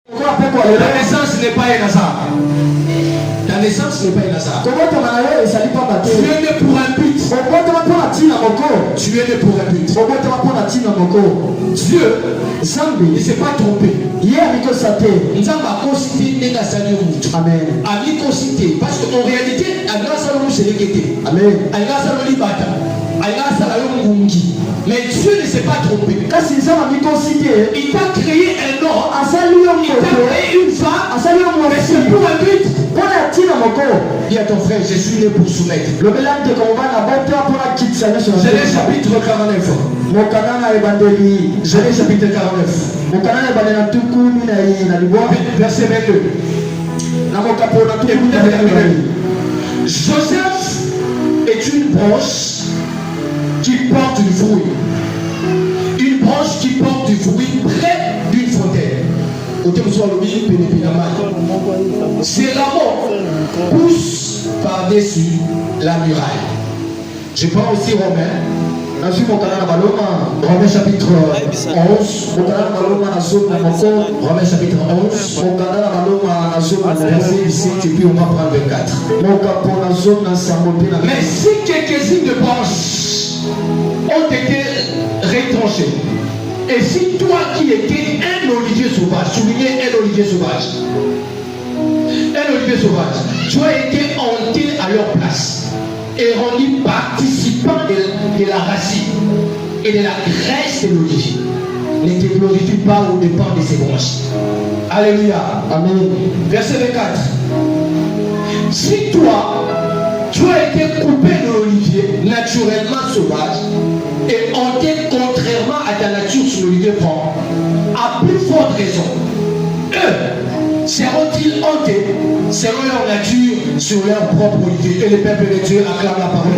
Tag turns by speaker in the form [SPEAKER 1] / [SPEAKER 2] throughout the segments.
[SPEAKER 1] La naissance n'est pas un hasard. Ta naissance n'est pas un hasard. Tu es né pour un but. Tu es né pour un but. Dieu, il ne s'est pas trompé. Amen. Parce qu'en réalité, mais Dieu ne s'est pas trompé. Il t'a créé un homme. Il t'a créé une femme. Mais c'est pour un but. Dis à ton frère, je suis né pour soumettre. Genèse chapitre 49. Genèse chapitre 49. Verset 22. Joseph est une branche qui porte du fruit. Une branche qui porte du fruit près d'une fontaine. C'est l'amour pousse par-dessus la muraille. Je prends aussi Romains. Romains chapitre 11. Romains chapitre 11. Verset 17 et puis on va prendre 24. Mais si quelques-unes de branches ont été retranchées, et si toi qui étais un olivier sauvage, soulignez un olivier sauvage, tu as été hanté à leur place et rendu participant de la racine et de la graisse de l'olivier. Ne te glorifie pas au dépend de ces branches. Alléluia. Amen. Verset 24. Si toi, tu as été coupé de l'olivier naturellement sauvage et hanté contrairement à ta nature sur l'olivier franc, à plus forte raison, eux seront-ils hantés selon leur nature sur leur propre olivier. Et le peuple de Dieu acclame la parole.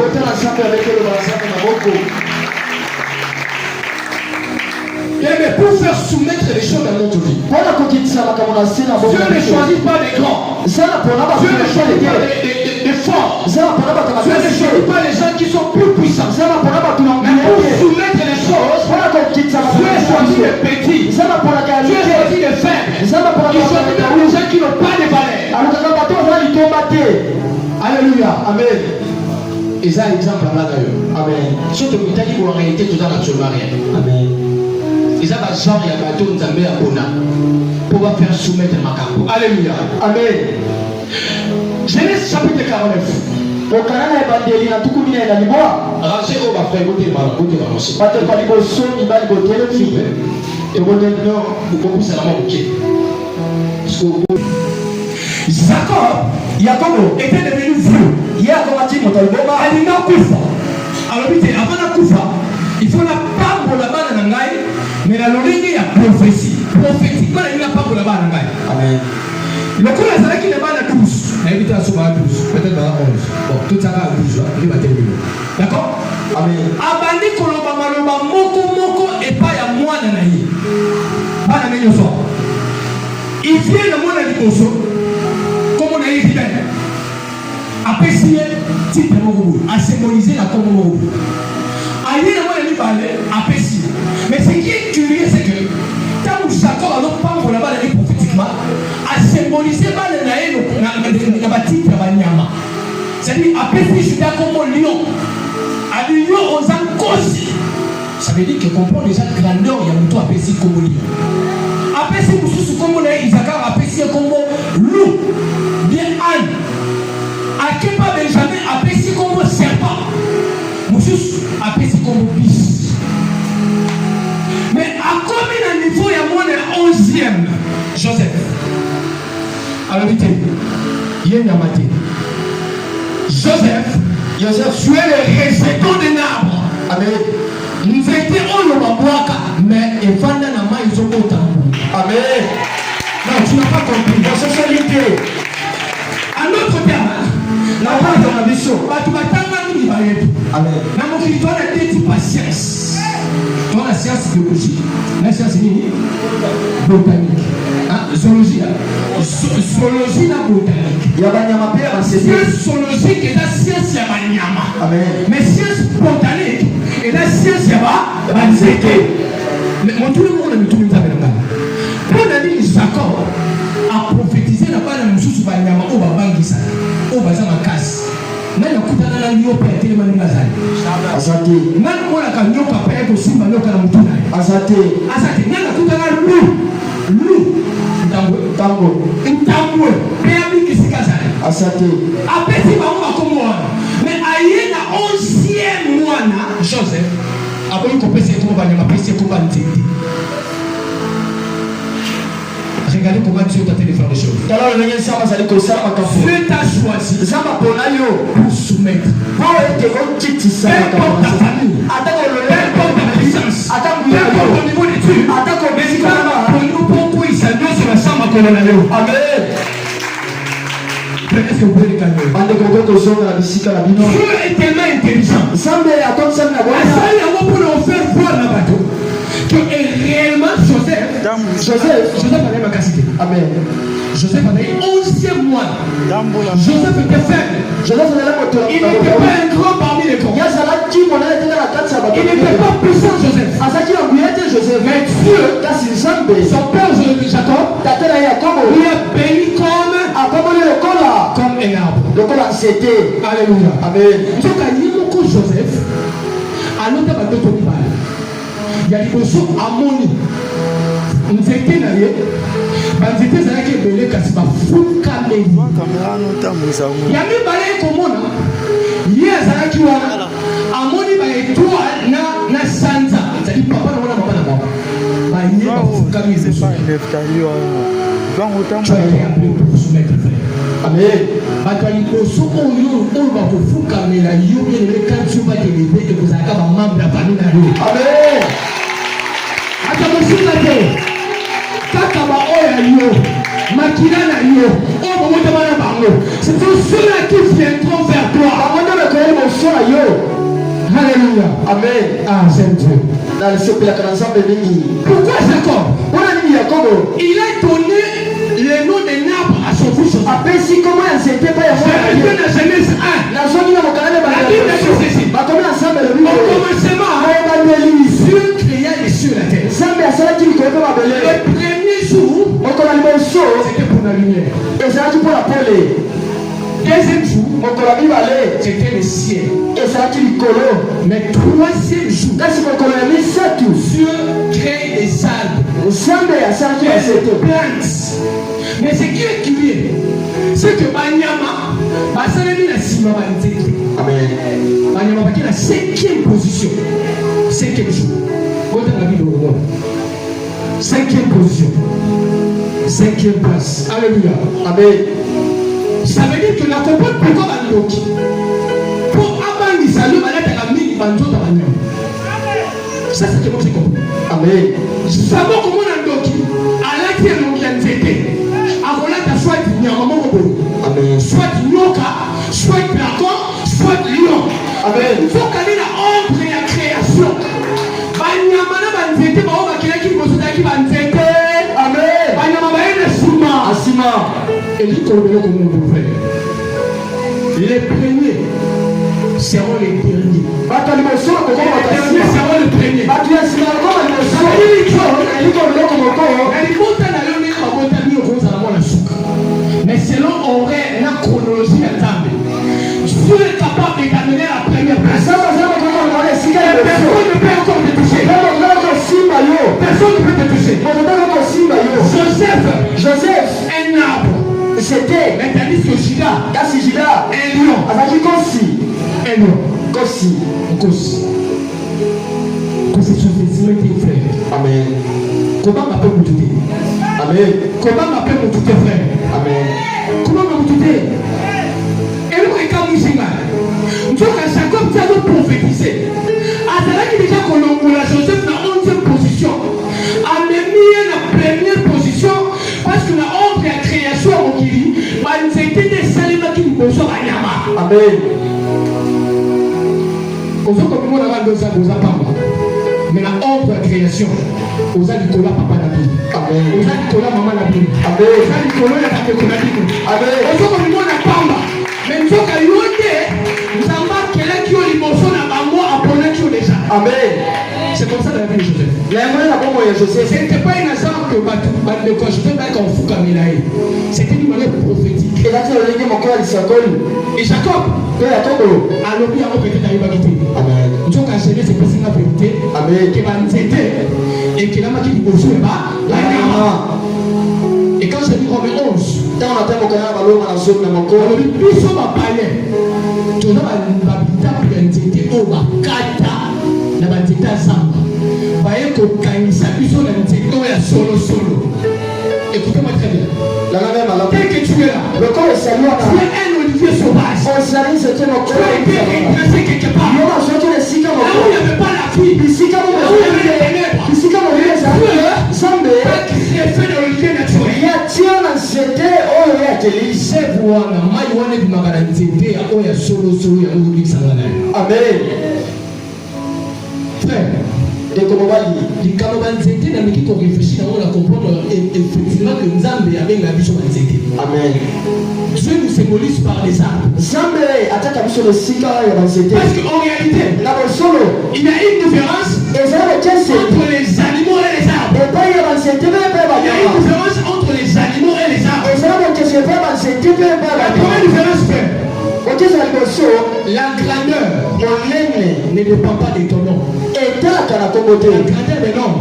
[SPEAKER 1] Mais pour faire soumettre les choses dans notre vie, Dieu ne choisit pas les grands. Dieu ne choisit pas les forts. Dieu ne choisit pas les gens qui sont plus puissants. Mais pour soumettre les choses, Dieu choisit les petits. Dieu choisit les faibles. Il choisit même les gens qui n'ont pas de valeur. Alléluia. Amen. Et ça, exemple là d'ailleurs. Amen. Surtout que tu as dit qu'en réalité, tout ça n'absolument rien. Amen. Et ça va genre, il y a bateau, nous avons un bonheur pour faire soumettre ma capo. Alléluia. Amen. Genèse chapitre 49. Rangez au bas frère, côté mal, côté mal aussi. Jacob était devenu vieux. Alors, avant la Koufa, il faut la part pour la balle en Angaï, mais la lolingue est prophétie. Prophétique, pas la part pour la balle en Angaï. Amen. Le coup, la salle qui n'est pas la 12. Invité à sauver à 12. Peut-être à 11. Bon, tout ça va à 12. Il va terminer. D'accord? Amen. Abandi Koloba Maloba Moko Moko et pas à moi Nanaï. Pas la même chose. Il vient le monde à l'Iboso. Comme on a dit, à Pessier, titre Mogo, à symboliser la Congo. Aïe, le monde à à Pessier. Mais ce qui est curieux, c'est que tant que Jacob a donc pas pour la balle prophétiquement, à symboliser la titre de Banyama. C'est-à-dire, à Pessier, je suis comme un lion. À l'union aux Ancosi. Ça veut dire que comprend déjà grandeur, il y a un toit à Pessier comme lion. À Pessier, vous souvenez comme on a Isaacar, à Pessier comme loup. Bien âne. À Kepa Benjamin, à Pessier comme serpent. Moussous, à Pessier comme bis. Mais à combien de niveau il y a moins de 11e Joseph. Alors, vite, il y a une amate. Joseph, tu es le résident d'un arbre. Amen. Nous étions au Lomabouaka, mais il faut que nous ayons un Amen. Non, tu n'as pas compris. La socialité. À notre terme, la base de la mission. Tu vas t'engager. Amen. Dans mon cri, tu as des patience. Tu as la science biologique. La science botanique. Zoologie. Zoologie la botanique. Il y a des science zoologique et la science yamanyama. Amen. Mais science botanique et la science yama. Mais mon tout le monde est tout le monde. Pour la ligne Jacob. au bazar ma casse. Nani akutana na nyoka ya tele mani ngazali.
[SPEAKER 2] Asante.
[SPEAKER 1] Nani kuona ka nyoka pa yako simba nyoka na mtu naye. Asante. Nani akutana lu. Ntambwe. Pea biki sikazali. Asante. Apeti bauma komwana. Mais ayena 11e mwana Joseph. Abo yuko pesa yuko banyama pesa yuko bantiti. Regardez comment Dieu t'a téléphone les choses. Dieu t'a choisi pour soumettre. Peu importe ta famille, peu importe ta puissance, peu importe ton niveau d'études, pour nous, pourquoi il s'agit sur la chambre qu'on a eu. Amen. Est-ce que vous pouvez les calmer? Dieu est tellement intelligent. Pour nous faire voir la bateau. Que réellement Joseph avait ma capacité. Amen. Joseph avait 11e mois. Joseph était faible. Il n'était pas un grand parmi les grands. Il n'était pas puissant Joseph. Mais Dieu, son père Jacob, lui a béni comme un arbre. Alléluia. Amen. Donc Joseph, à l'autre il y a des choses à moni. Nous étions là, banzete zalaki ebele kasi bafukameli. Il y a même balai komona. Ye azalaki wana. Amoni ba étoile na sanza. C'est papa na wana mama na mama. Ba ye bafukameli. Tu as été appelé pour soumettre frère. Amen. Bato liboso oyo ba kofukamela yo bien le quand tu vas te lever et vous allez avoir membre de la famille na yo. Amen. C'est tous ceux-là qui viendront vers toi. Alléluia. Amen. Ah, c'est Dieu. Pourquoi Jacob? Il a donné le nom d'un arbre à son fils. Comment c'était pas la Genèse 1. La Bible dit ceci. Au commencement, Dieu créa les cieux et la terre. Le premier jour, c'était pour la lumière. Deuxième jour, c'était le ciel. Mais troisième jour, Dieu crée des arbres, des plantes. Mais ce qui est curieux, c'est que Banyama, Basalemi la Sima Banzete. Amen. Banyama qui est la 5e position. 5e jour. Quand on a vu le monde. 5e position. 5e place. Alléluia. Amen. Ça veut dire que la compote pourquoi Bandoki. Pour Abandi Salou, Banata Amini Banjo Tabanyam. Ça c'est comment j'ai compris. Amen. Savoir comment on a Doki. À la terre, on vient de fêter. Soit soit nyoka, soit dragon, soit lion. Amen. Il faut qu'elle ait la ombre et la création. Banyamana banzete bao bakela ki bosoda ki banzete. Amen. Banyamana baina sima. Asima. Et lui colomelo comme mon frère. Les premiers seront les derniers. Les derniers seront les premiers. Mais selon horaire, la chronologie de Zambé, Dieu est capable de t'amener à la première place. Personne ne peut encore te toucher. Personne ne peut te toucher. Joseph, un arbre. C'était. Mais tandis que Judas, un lion. Un lion. Kossi. Que ce soit des frères. Amen. Comment m'appelle mon touté? Amen. Comment m'appelle mon touté frère? Amen. Comment m'appelle mon touté? Et le quand nous sommes là, nous sommes à Jacob qui a prophétisé. Adala qui déjà Colombo, la Joseph dans 11e position. A mis la première position parce que la honte de la création au Kiri, nous étions des salima qui nous posent à Yama. Amen. Au fait, comme nous avons deux ans, nous avons mais la honte de la création, aux Nicolas, papa Nabi. Amen. Aux Nicolas, maman Nabi. Amen. Aux Nicolas, la papa Nabi. Amen. Au fait, comme nous avons mais nous avons nous avons quelqu'un qui a l'émotion à moi, à prendre qui déjà. Amen. C'est comme ça dans la vie de Joseph. Ce n'était pas une hasard que Joseph a fait en fou comme il a eu. C'était une manière prophétique. Et Jacob, alobi yango peut-être ayebaki te. Nzoka jeunesse epesi nga vérité ke banzete ekelamaki liboso ya banyama. Et quand je dis Romains 11, alobi biso bapaye toza babitape ya nzete oyo bakata na banzete ya zamba baye kokangisa biso na nzete oyo ya solosolo. Écoutez-moi très bien. Tel que tu es là, tu es un olivier sauvage. Tu as été intéressé quelque part. Là où il n'y avait pas la vie, là où il y avait les ténèbres, Dieu a créé fait de l'olivier naturel. Amen. Frère, les Kamabanzete n'a mis qu'on réfléchit à comprendre effectivement que Nzambe avait la vision Banzete. Amen. Dieu nous symbolise par les arbres. Parce qu'en réalité, il y a une différence entre les animaux et les arbres. Il y a une différence entre les animaux et les arbres. La première différence, frère, la grandeur ne dépend pas de ton nom. La grandeur des noms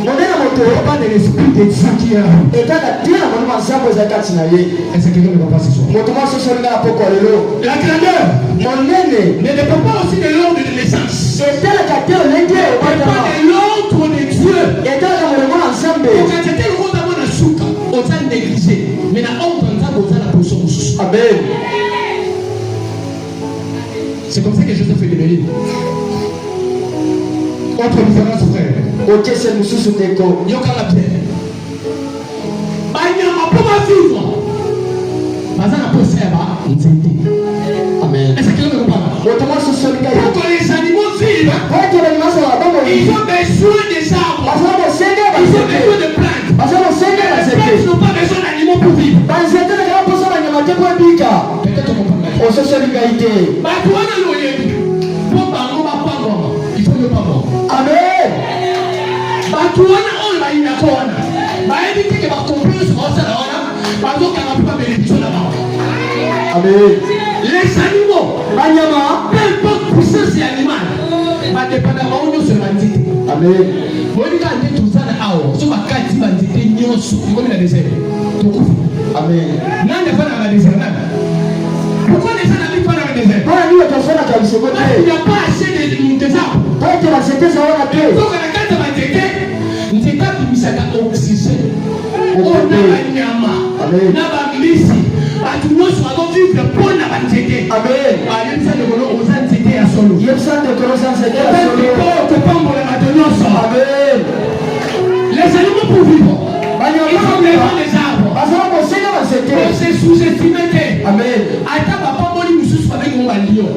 [SPEAKER 1] ne dépend pas de l'esprit de Dieu qui est là. Est-ce que quelqu'un ne va pas ce soir? La grandeur ne dépend pas aussi de l'ordre de naissance. Ne dépend pas de l'ordre de Dieu. Amen. C'est comme ça que Joseph est libéré. Autre différence, frère. Ok, c'est nous sous déco. Yoka la pierre. Banyama pour ma vivre. Bazana pour serva. Amen. Est-ce que quelqu'un me parle? Pour que les animaux vivent, ils ont besoin des arbres. Ils ont besoin de plantes. Les plantes n'ont pas besoin d'animaux pour vivre. Peut-être qu'on comprend. Il faut le pardon. Amen. Amen. Les animaux, peu importe puissance animale, amen. Amen. Pourquoi les gens n'habitent pas dans le désert? Il n'y a pas assez de désert. Donc, la carte va t'aider. Nous n'avons pas mis ça dans l'oxygène. On a un nyama. On a un glissé. Nous sommes vivre pour la banquette. Amen. Amen. Les animaux pour vivre. Ils ont besoin des arbres. On s'est sous-estimé. Amen. Attends, papa, moi, nous sommes avec mon lion.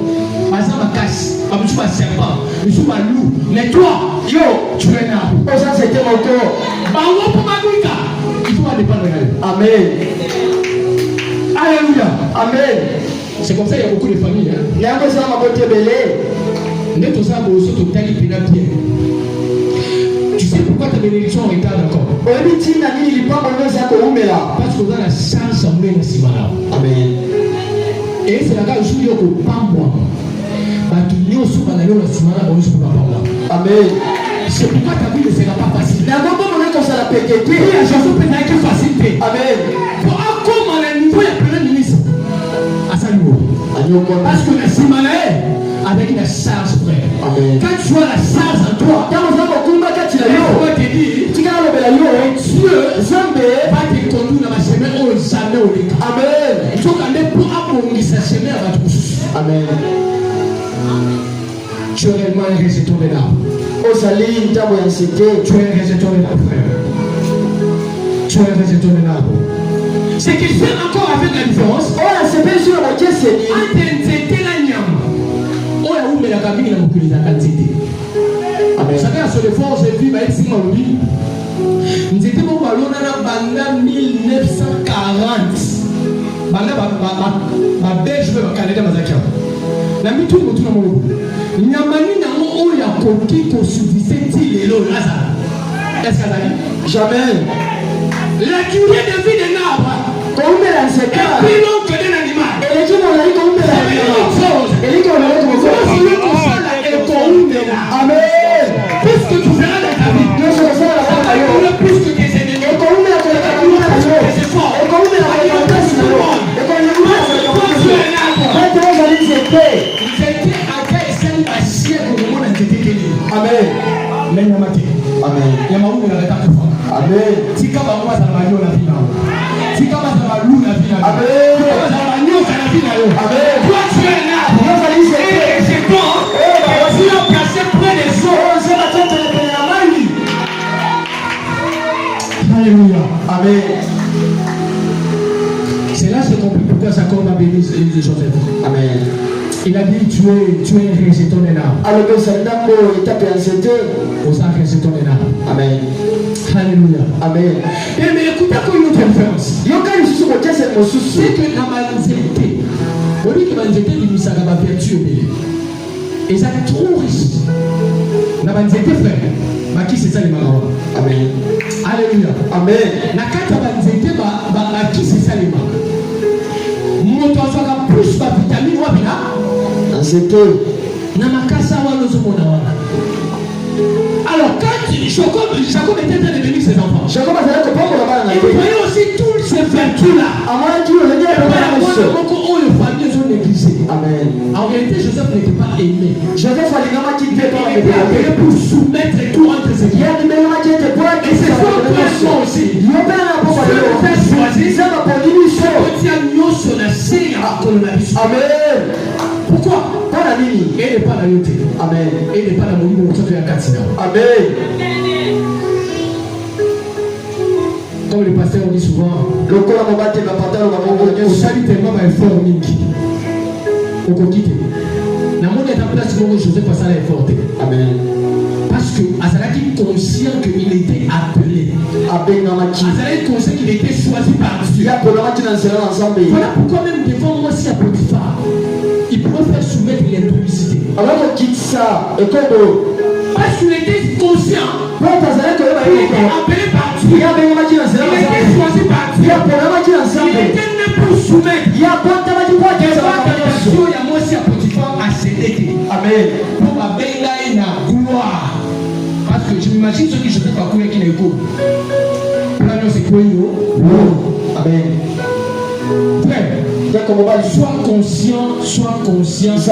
[SPEAKER 1] Parce que ma casse, ma serpent, je suis un loup. Mais toi, yo, tu es un arbre. Ça, c'était mon corps. Il faut aller dépendre de elle. Amen. Alléluia. Amen. C'est comme ça qu'il y a beaucoup de familles. Il y a un peu ça, ma beauté belée. Tu sais pourquoi ta bénédiction est en retard encore? Parce qu'on a la chance à mener le Simana. Amen. Et c'est la gare où je suis au Pambois. Amen. C'est pourquoi ta vie ne sera pas facile. Amen. Pour comme à niveau, il y a plein de ministres. À sa niveau. Parce que le Simana avec la charge, frère. Amen. Quand tu as la charge en toi, Dieu va te conduire dans ma chemin où jamais au déca. Amen. Il faut qu'on ait pour abonder sa chemin à votre bouche. Amen. Tu es réellement un rejeton de l'arbre. Tu es un rejeton de l'arbre, frère. Tu es un rejeton de l'arbre. C'est qu'il fait encore avec la différence. Entre la nyama. Mais la cabine n'a aucune quantité. Chacun sur les forces et puis, il s'est dit, nous étions au ballon dans la bande 1940. Banda ma belge veut Canada mazakia. La mi tout le monde. Nyamani na mo o ya koki ko suffisait il là ça. Est-ce que ça dit? Jamais. La durée de vie de l'arbre. Combien plus long que d'un animal. C'est une chose. Amen. Puisque tu feras dans ta vie, plus que tes ennemis, plus que tes efforts, Amen. C'est là que j'ai compris pourquoi Jacob a béni Joseph. Amen. Il a dit tu es un rejeton de l'âme. Alors que c'est là pour étape ancienneté. Pour ça rejeton de l'âme. Amen. Alléluia. Amen. Mais écoutez quoi une autre référence. C'est que la manzété. Au lieu que la manzété lui ça va vertu et ça est trop riche. La manzété frère. Ma qui c'est ça les marins. Amen. Alléluia. Amen. La carte à manzété ma qui c'est ça les marins. Mon toi soit plus ma vitamine ou bien. C'était. Namakasa wa lozomona wana. Alors quand Jacob était en train de bénir ses enfants. Jacob a dit que il voyait aussi toutes ces vertus-là. Amen. En réalité, Joseph n'était pas aimé. Joseph a été appelé pour soumettre tout entre ses mains. Et c'est son placement aussi. Je vais choisir. Amen. Pourquoi? Il n'est pas dans l'autre. Amen. Il n'est pas dans mon livre. Amen. Comme le pasteur dit souvent, le corps va battre la patate, on salue tellement ma effort mingi. On quitte. La monde est en place pour Joseph parce qu'elle est forte. Amen. Parce que Azalaki est conscient qu'il était appelé. Azalaki est conscient qu'il était choisi par Dieu. Voilà pourquoi même devant moi si à Potiphar, il pourrait faire soumettre l'impudicité. Alors on quitte ça et comme parce qu'il était conscient. Il était appelé par Dieu. Il était choisi par Dieu. Il était né pour soumettre. Il y a moi si à Potiphar a cédé. Amen. Pour ma belle gloire. Parce que je m'imagine ceux qui je ne peux pas courir qui n'est pas. C'est quoi? Amen. Frère, sois conscient de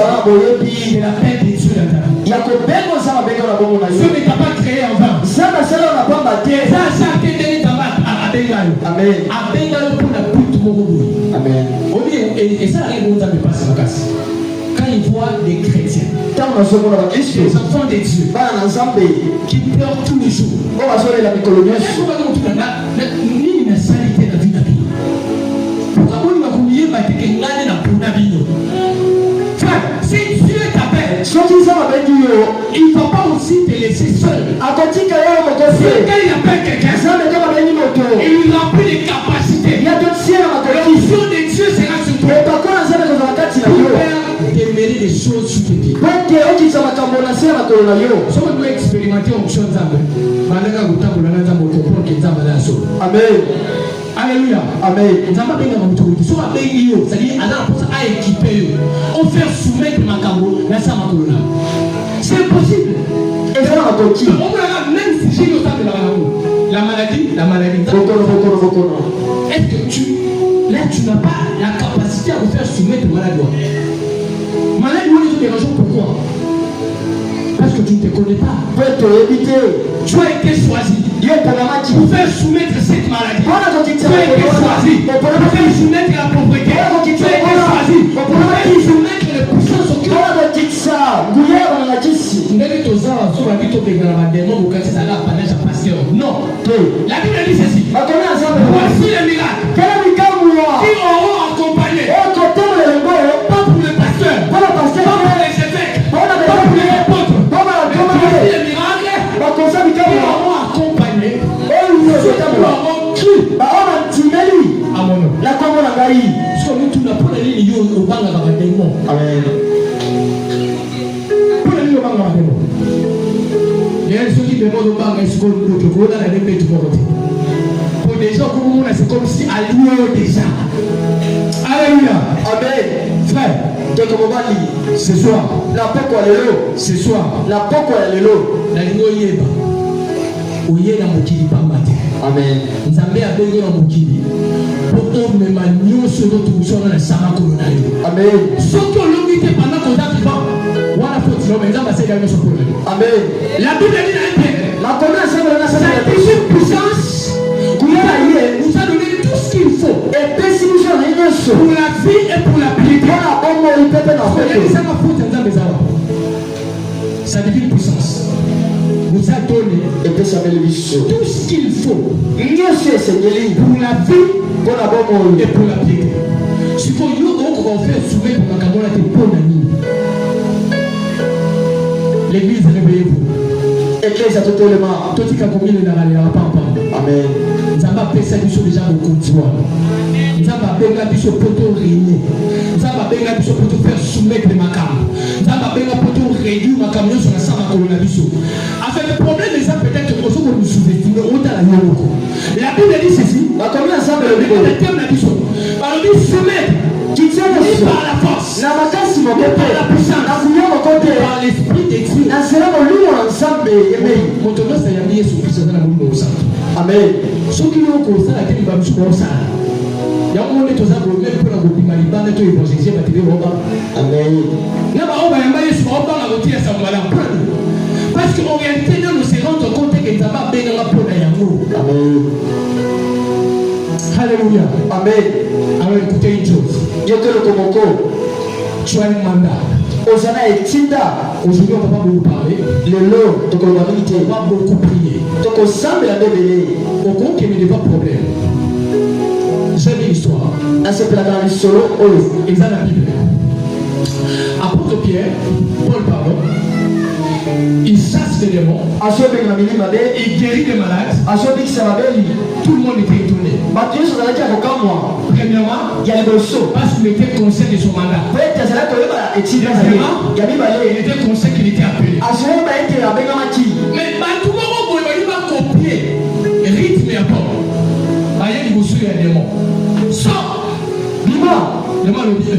[SPEAKER 1] la paix de Dieu dans ta vie. Dieu ne t'a pas créé en vain. Amen. Amen. Et ça arrive aux hommes de passer la casse. Quand ils voient des chrétiens, des enfants de Dieu, qui pleurent tous les jours, si Dieu t'appelle, il ne va pas aussi te laisser seul. Quand il appelle quelqu'un, il lui remplit des capacités. La vision de Dieu sera sur toi. Pour faire démêler des choses sur tes pieds. Si on doit expérimenter en chose, Amen. Alléluia. Amen. C'est-à-dire, on fait soumettre ma cambo, c'est impossible. Même si j'ai le temps de la maladie. Est-ce que tu n'as pas la capacité à vous faire soumettre maladie? Maladie, on est des raisons pourquoi? Parce que tu ne te connais pas. Tu as été choisi pour faire soumettre cette maladie. Tu as été choisi pour faire soumettre la pauvreté. Tu as été choisi pour faire soumettre les puissances au cœur. Non. La Bible dit ceci. Voici les miracles qui auront accompagné. Pas pour les pasteurs, pas pour les évêques, pas pour les apôtres. Voici les miracles qui auront accompagné. Pour des gens comme nous, c'est comme si à lui déjà. Alléluia.
[SPEAKER 2] Amen.
[SPEAKER 1] Frère, ce soir, ce soir, la lingo yeba. Oye na mokili pambate. Amen. Nzambe abengi na mokili. Poto mema nyonso to na sama kolonali. Amen. Soki olongite pendant qu'on a vivant. Wana faut dire mais nzambe c'est la même problème. Amen. La Bible dit dans Pierre, la connaissance de sa puissance, nous a donné tout ce qu'il faut. Et puis si nous sommes pour la vie et pour la piété. Ça devient puissance. Nous a donné tout ce qu'il faut pour la vie et pour la piété. Si vous voulez faire soumettre pour la caméra, c'est pour l'église, réveillez-vous. Église à tout le monde. Tout ce qui a commis le n'arrivera pas. Amen. Nous avons fait ça déjà beaucoup de fois. Nous avons fait ça pour réunir. Nous avons fait ça pour faire soumettre ma cam. Nous avons fait ça pour réduire ma camion sur la salle de la biso. Avec le problème, les gens peut-être que nous sous-estimons autant la Yoko. La Bible dit ceci. La commune ensemble le terme la biso. Par le soumettre. Qui tient par la force. La vacances, mon père, par la puissance. La bouillon, mon côté. Par l'esprit d'esprit. La cela, mon loup ensemble. Mon tonneau, c'est un billet sur puissance dans la boule ensemble. Amen. Ce qui est au cours, ça a été un peu plus ça. Il y a un moment où tu as même pour la boucle malibane, tu es posé, tu es Roba. Amen. Il y a un moment où tu as la routine à sa malade. Parce qu'en réalité, nous nous rendons compte que tu n'as pas bien la peau d'amour. Amen. Alléluia. Amen. Alors écoutez une chose. Tu as un mandat. Osana et Tinda. Aujourd'hui, on ne va pas beaucoup parler. Le lot, on va beaucoup prier. Donc, on semble la bébé. Au compte qu'il n'y a pas de problème. J'ai une histoire. À ce plat dans le solo, ils ont la Bible. Apôtre Pierre, Paul, pardon. Il chasse les démons. Il guérit les malades. Tout le monde était étonné. Premièrement, parce qu'il était conscient de son mandat. Deuxièmement, il était conscient qu'il était appelé. Mais tout le monde va copier le rythme et apport. Il y a des démons. Sors! Dis-moi! Dis-moi le Dieu.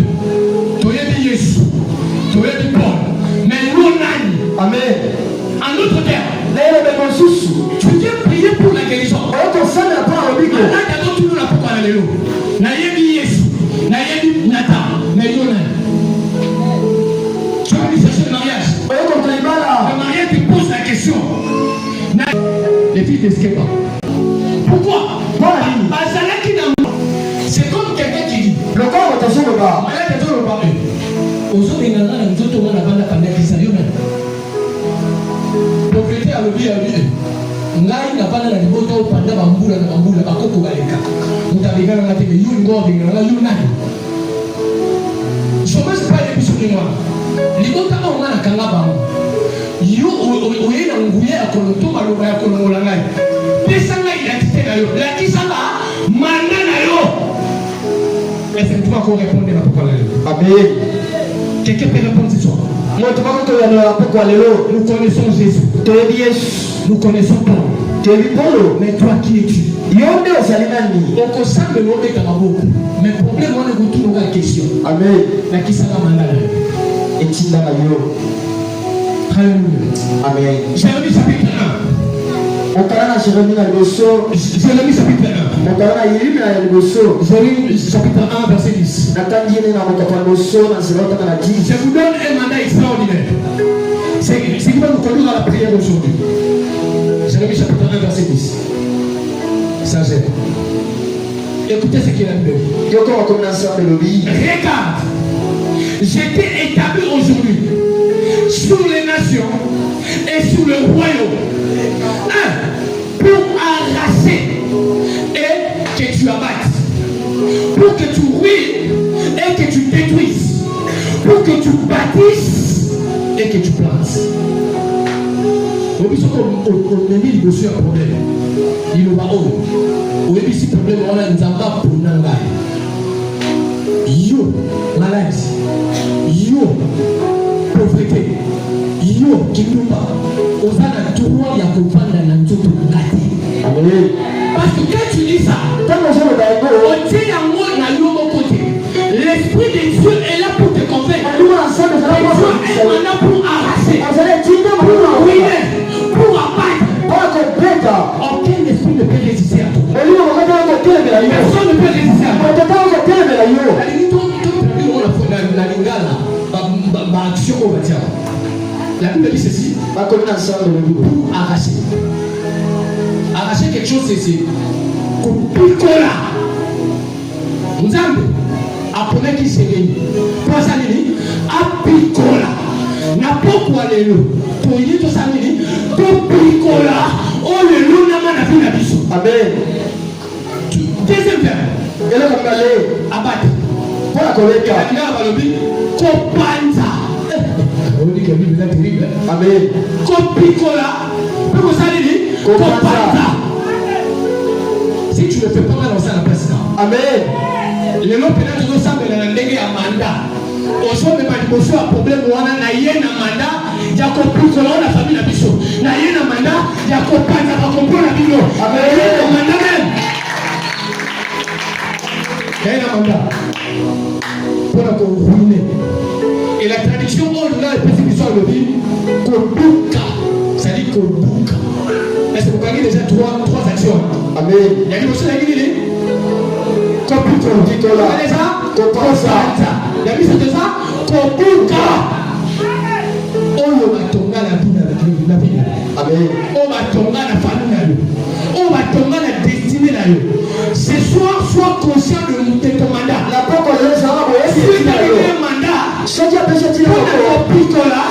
[SPEAKER 1] Tu as dit Jésus. Tu as dit Paul. Mais nous, amen. En autre terme, tu viens prier pour la guérison. Tu vas lui chercher le mariage. Le mariage te pose la question. Les filles t'escapent. Pourquoi? C'est comme quelqu'un qui dit. Le corps est sur le bas. Propriété à l'objet à lui. Ngai n'a pas la liboto pendant bambula na bambula bakoko baleka. Mutabigana na tebe yu ngo bingana yu nani. Je pense pas les bisous moi. Liboto au mana kanga bango. Yu oyena nguye akoloto maloba ya kolongola ngai. Pesa ngai identité na yo. La kisanga manda na yo. Est-ce que tu vas répondre à pourquoi là? Amen. Quelqu'un peut répondre ce soir. Nous connaissons Jésus. Nous connaissons Paul. Mais toi qui es-tu? On consomme l'homme et Kamaboko. Mais le problème, on est retourné à la question. Amen. Mais qui s'en va mandala? Et-il là? Alléluia. Amen. Jérémie chapitre 1. Jérémie chapitre 1. Jérémie chapitre 1 verset 10. Je vous donne un mandat extraordinaire. C'est qui va nous conduire à la prière aujourd'hui. Jérémie chapitre 1 verset 10. Ça gêne. Écoutez ce qu'il a dit. Regarde, j'étais établi aujourd'hui sur les nations et sur le royaume. Pour arracher et que tu abattes, pour que tu ruines et que tu détruises, pour que tu bâtisses et que tu plantes. Au biso on est mis dessus un problème. Il va au biso problème on a nzamba pour nanga. Yo maladie, yo pauvreté, yo kitumba. Osana droit ya kopanda na nzoto ngati. Amen. Parce que quand tu dis ça, on tient yango na yo mo côté. qu'on va dire. La Bible dit ceci. Pour arracher. Arracher quelque chose, c'est Kupikola. Nzambe. Apprenez qui c'est lui. Pour ça, il dit Apikola. N'a pas quoi les loups. Pour dire tout ça, il dit Kupikola. Oh, le loup n'a pas la vie. Amen. Deuxième verbe. Elle a parlé. Abattre. Pour la collecte. Elle a dit Kopanza. On dit que la Bible est terrible. Amen. Kopikola. Pourquoi ça dit Kopanza. Si tu ne fais pas mal dans ça, la place là. Amen. Les noms peut-être nous sommes dans la ndenge ya mandat. Au sommet de Maliboso a problème ou on a naïe na mandat. Il y a Kopikola la famille la biso. Naïe na mandat. Il y a Kopanza va comprendre la Bible. Amen. Le mandat même. Il y a un mandat. Pour la ruiner. Et la traduction au-delà est possible sur le livre Kobuka. Ça dit Kobuka. Est-ce que vous gagnez déjà trois actions? Amen. Il y a une chose à dire. Kobuka. Déjà Kobuka. Il y a une chose de ça. Kobuka. On va tomber la vie. Amen. On va tomber la famille. On va tomber la destinée. Ce soir, sois conscient de ton mandat. La porte de l'État. Si tu as un mandat. Pour la Kopikola,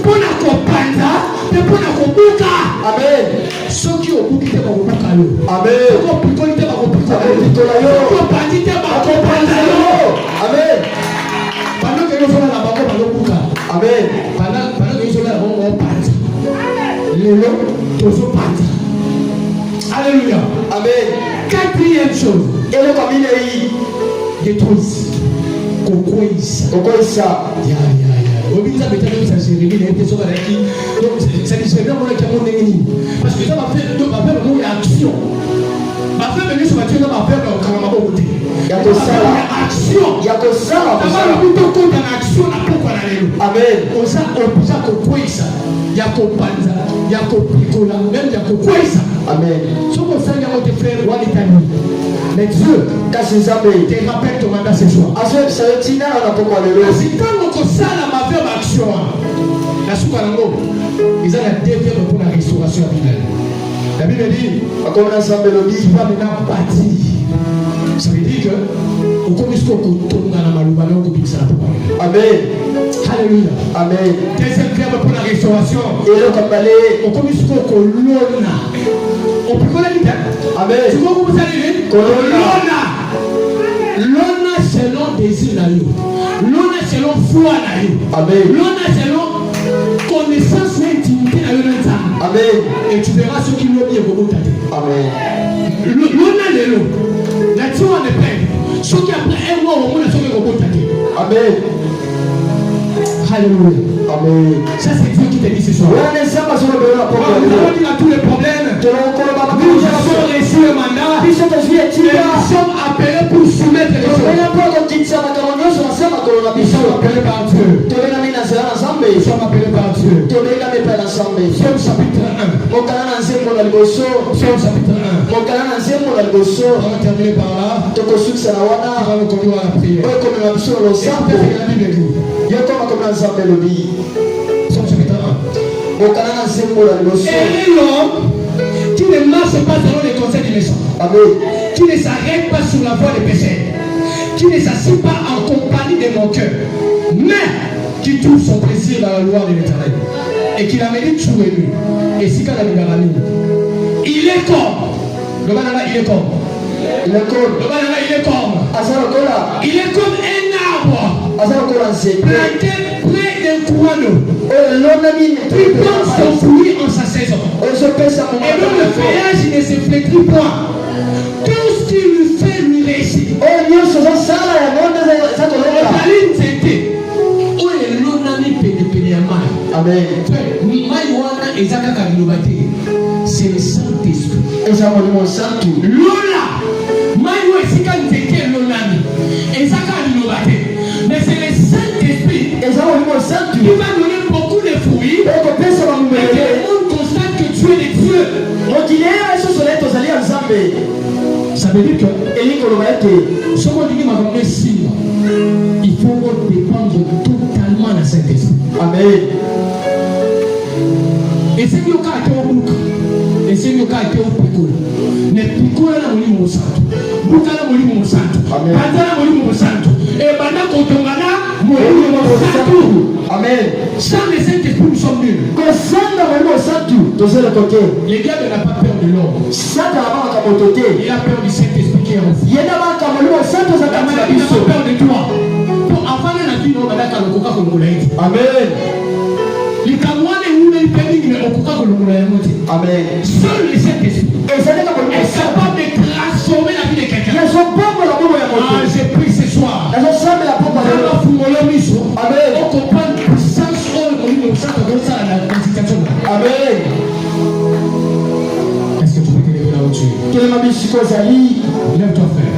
[SPEAKER 1] pour la Kopanza, et pour la Kobuka. Amen. Ceux qui ont bouqué de Kobuka. Amen. Kopikola de Kobuka. Kopanzi de Kopanza. Amen. Pendant que nous sommes là, nous sommes là. Amen. Pendant que nous sommes là, nous sommes Panza. Les lots, nous sommes Panza. Alléluia. Amen. Quatrième chose. Et le famille détruise. Pourquoi ça? Au milieu de la méthode, ça s'est révélé, donc ça dit c'est bien mon équipe. Parce que ça m'a fait une action. Ma femme est venue sur ma tête, ma femme est au Karamabo. Il y a que ça. Action. Il y a que ça. Ça va le plutôt contre l'action. Amen. On ça, on peut ça quoi ça. Il y a qu'au Panza, il y a qu'au Picola, même il y a qu'au quoi ça. Amen. Ce qu'on sait, il y a des frères ou en Italie. Mais Dieu, te rappelle ton mandat ce soir. Si tant que ça, ma femme action, la soukarango, ils ont la deuxième pour la restauration finale. La Bible dit, comme l'ensemble le dit, tu vas maintenant bâtir. Ça veut dire que, au commis qu'on tourne dans la malouba, on peut ça. Amen. Alléluia. Amen. Deuxième verbe pour la restauration. Et le combalé, au commis qu'on l'ona. On peut connaître. Amen. Tu vois comment vous allez? L'ona. L'ona selon désir na yo. L'ona selon foi na yo. Amen. L'ona selon connaissance et intimité na yo. Amen. Et tu verras ceux qui l'ont mis au bout de ta tête. Amen. L'ona de l'eau. La tion en épée. Ceux qui après un mois au moins ceux qui ont au bout de ta tête. Amen. Alléluia. Amen. Ça c'est Dieu qui te dit ce soir. Nous avons dit à tous les problèmes. Nous avons reçu le mandat. Et nous sommes appelés pour soumettre les choses. Nous sommes appelés par Dieu. Nous sommes appelés par Dieu. Somme chapitre 1. Somme chapitre 1. On va terminer par là. On va nous conduire à la prière. Somme chapitre 1. Et l'homme qui ne marche pas selon les conseils du méchant, qui ne s'arrête pas sur la voie des pécheurs, qui ne s'assied pas en compagnie des moqueurs, mais qui trouve son plaisir dans la loi de l'Éternel et qui la médite jour et nuit. Et si quand il est comme le banana, il est comme le banana, il est comme un arbre planté près d'un courant d'eau. Il donne son fruit en sa saison. Et donc le feuillage ne se flétrit point. Tout ce qu'il lui fait lui réussit. Amen. C'est le Saint-Esprit. Mais c'est le Saint-Esprit qui va donner beaucoup de fruits. Et que le monde constate que tu es le Dieu. Ça veut dire que il faut dépendre totalement de Saint-Esprit. Amen.
[SPEAKER 2] Amen.
[SPEAKER 1] Et c'est mieux qu'à te bouc. Et c'est mieux qu'à te bouc. Ne pico la moli mo santo. Buka la moli mo santo.
[SPEAKER 2] Amen.
[SPEAKER 1] Pata la moli mo santo. Et banda kotongana moli mo santo.
[SPEAKER 2] Amen.
[SPEAKER 1] Sans le Saint-Esprit nous sommes nuls.
[SPEAKER 2] Que sans le moli mo santo, tu sais le côté.
[SPEAKER 1] Le diable n'a pas peur de l'homme.
[SPEAKER 2] Satan a pas côté.
[SPEAKER 1] Il a peur du Saint-Esprit qui est en vous.
[SPEAKER 2] Il y a pas comme le moli mo santo, ça
[SPEAKER 1] La maladie n'a pas peur de toi. Pour avant la vie, on va dire qu'on va faire.
[SPEAKER 2] Amen. Amen.
[SPEAKER 1] Seul le Saint-Esprit est capable de transformer la vie de quelqu'un. Ah, j'ai pris ce soir.
[SPEAKER 2] Amen.
[SPEAKER 1] On comprend la puissance Amen. Est-ce que tu peux te lever là où tu es? Lève-toi, frère.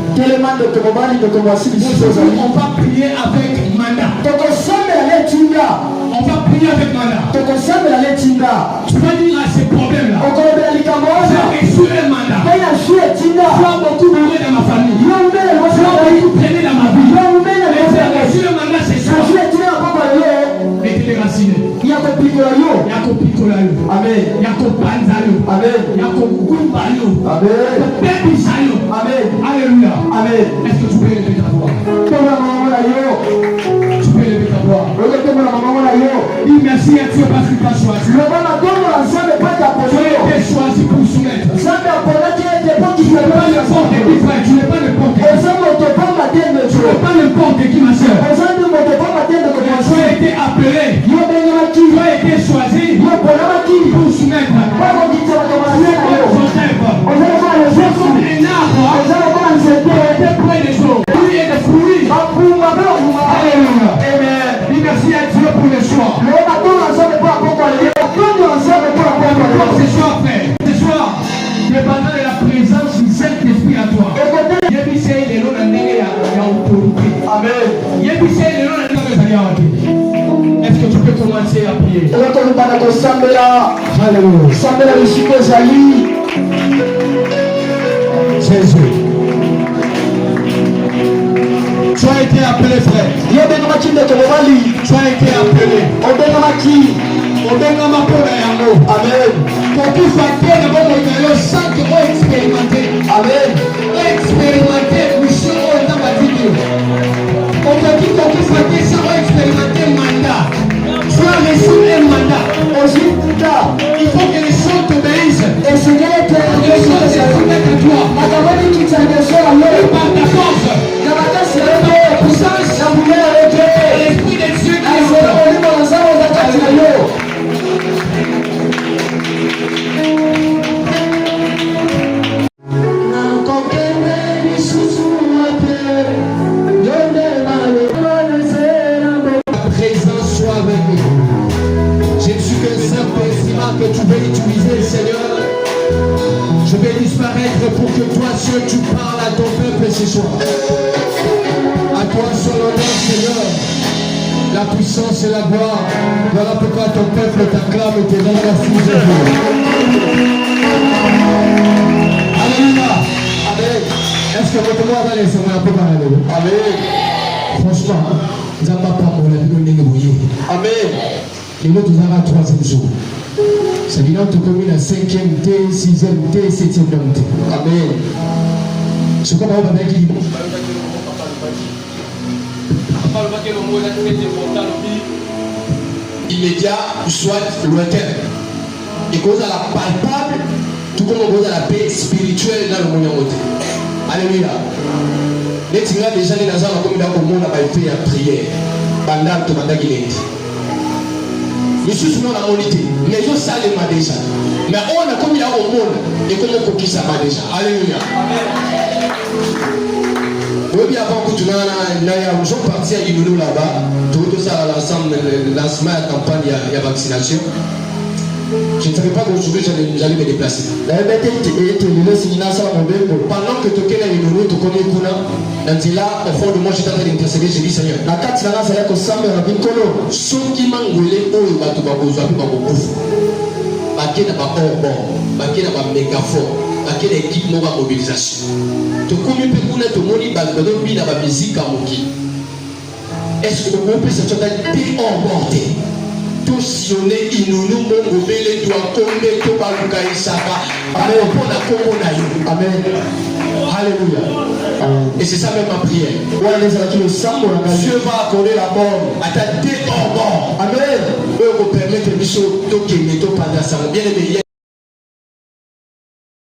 [SPEAKER 1] On va prier avec mandat. On va prier avec mandat. Tu vas dire à ces problèmes-là. J'ai reçu un mandat. Tu as beaucoup bourré dans ma famille. Tu as beaucoup traîné dans ma vie. J'ai reçu un mandat ce soir. Et tu es déraciné. Yako pikolayo.
[SPEAKER 2] Amen.
[SPEAKER 1] Yako panzayo.
[SPEAKER 2] Amen.
[SPEAKER 1] Yako kumbayo.
[SPEAKER 2] Amen.
[SPEAKER 1] Baby sayo.
[SPEAKER 2] Amen.
[SPEAKER 1] Alléluia.
[SPEAKER 2] Amen.
[SPEAKER 1] Est-ce que tu peux lever ta voix? Tu peux lever ta voix. Dis merci à Dieu parce qu'il t'a choisi. Tu as été choisi pour soumettre. Tu n'es pas n'importe qui, frère. Tu n'es pas n'importe qui. Tu n'es pas n'importe qui, ma soeur. Tu as été appelé. Tu as été choisi pour soumettre. Tu es comme un arbre. Tu es près des eaux. Tu es des fruits. Alléluia. Dis merci à Dieu pour le choix. Ce soir, frère. Ce soir, dépendant de la présence du Saint-Esprit à toi. Est-ce que tu peux commencer à prier? Jésus. Tu as été appelé, frère. Tu as été appelé. Obengama pona yango. Amen. Kokufa te na bongo yo santo o expérimenter. Amen. O expérimenter mission o na batiki. Okoki kokufa te sa o expérimenter mandat. Tu as reçu un mandat. Il faut que les gens t'obéissent. Et les gens se soumettent à toi. Par ta force. Par ta puissance. L'Esprit de Dieu qui est en toi. Que tu veux utiliser, Seigneur, je vais disparaître pour que toi seul tu parles à ton peuple ce soir. À toi seul l'honneur, Seigneur, la puissance et la gloire. Voilà pourquoi ton peuple t'acclame et te donne la fille de Dieu. Alléluia. Amen. Est-ce que votre voix va laisser moi un peu parler? Amen. Franchement, nous n'avons pas parlé de nous. Amen. Et nous avons un troisième jour. C'est-à-dire que tu communes à 5e T, 6e T, 7e T. Amen. Je comprends pas bien qui dit. Immédiat, soit lointain. Et cause à la palpable, tout comme on cause à la paix spirituelle dans le monde. Alléluia. Les tigres déjà les nazars comme dans le monde a fait la prière. Pendant tout le monde. Je suis souvent dans mon idée, mais je sais déjà. Mais on a comme il y a au monde et comme on copie ça déjà. Alléluia. Oui, avant que tu n'as sont partis à Iloulou là-bas, tout ça l'ensemble, le lancement de la campagne, il y a vaccination. Je ne savais pas qu'aujourd'hui j'allais me déplacer. Pendant que tu es à Iloulou, tu connais Kuna. Là, au fond de moi, j'étais en train d'intercéder, j'ai dit Seigneur. La carte, c'est là, c'est là que ça me rappelle. Ceux qui m'ont roulé, eux, ils m'ont besoin de beaucoup. Baké n'a pas hors-bord, baké n'a pas mégaphone, baké n'a équipement à mobilisation. Tu connais peu pour être moni, baké n'a pas musique à moki. Est-ce que le groupe peut se trouver hors-bord?
[SPEAKER 3] tout sionner inunu mongo bele doit tomber to baluka isaka amen pour la combo na yo amen alléluia et c'est ça même ma prière Dieu va accorder la mort à ta tête en mort amen pour permettre de nous to kemé to pendant ça bien aimé